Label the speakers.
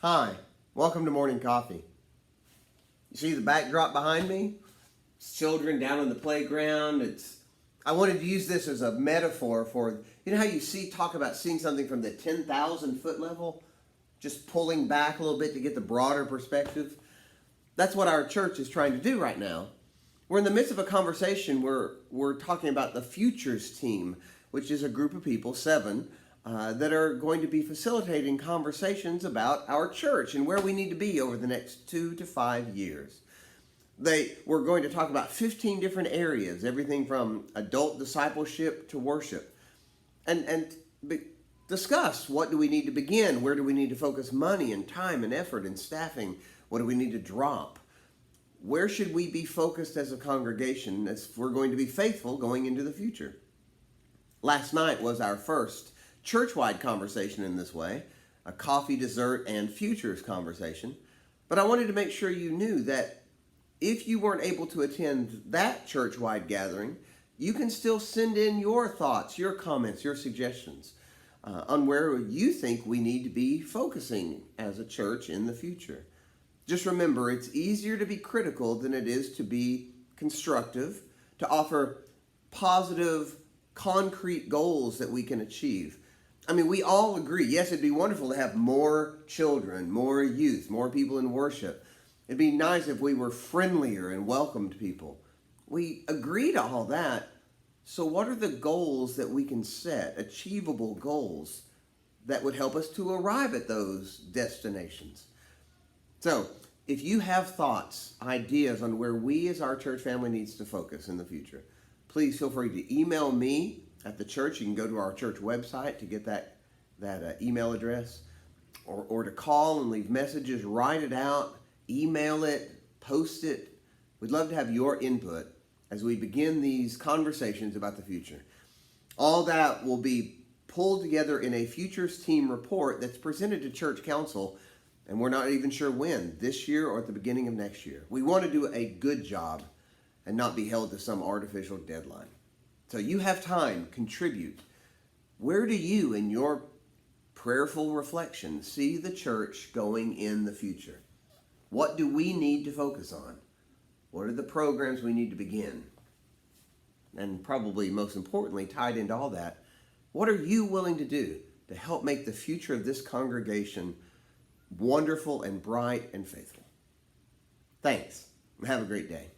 Speaker 1: Hi, welcome to Morning Coffee. You see the backdrop behind me? It's children down on the playground. I wanted to use this as a metaphor for, you know how you talk about seeing something from the 10,000 foot level? Just pulling back a little bit to get the broader perspective. That's what our church is trying to do right now. We're in the midst of a conversation where we're talking about the Futures team, which is a group of people, 7, that are going to be facilitating conversations about our church and where we need to be over the next 2 to 5 years. We're going to talk about 15 different areas, everything from adult discipleship to worship, and discuss what do we need to begin, where do we need to focus money and time and effort and staffing, what do we need to drop, where should we be focused as a congregation as we're going to be faithful going into the future. Last night was our first church-wide conversation in this way, a coffee, dessert, and futures conversation. But I wanted to make sure you knew that if you weren't able to attend that church-wide gathering, you can still send in your thoughts, your comments, your suggestions on where you think we need to be focusing as a church in the future. Just remember, it's easier to be critical than it is to be constructive, to offer positive, concrete goals that we can achieve. I mean, we all agree, yes, it'd be wonderful to have more children, more youth, more people in worship. It'd be nice if we were friendlier and welcomed people. We agree to all that. So what are the goals that we can set, achievable goals that would help us to arrive at those destinations? So if you have thoughts, ideas on where we as our church family needs to focus in the future, please feel free to email me at the church. You can go to our church website to get that email address, or to call and leave messages, write it out, email it, post it. We'd love to have your input as we begin these conversations about the future. All that will be pulled together in a Futures Team report that's presented to Church Council, and we're not even sure when, this year or at the beginning of next year. We want to do a good job and not be held to some artificial deadline. So you have time, contribute. Where do you, in your prayerful reflection, see the church going in the future? What do we need to focus on? What are the programs we need to begin? And probably most importantly, tied into all that, what are you willing to do to help make the future of this congregation wonderful and bright and faithful? Thanks. Have a great day.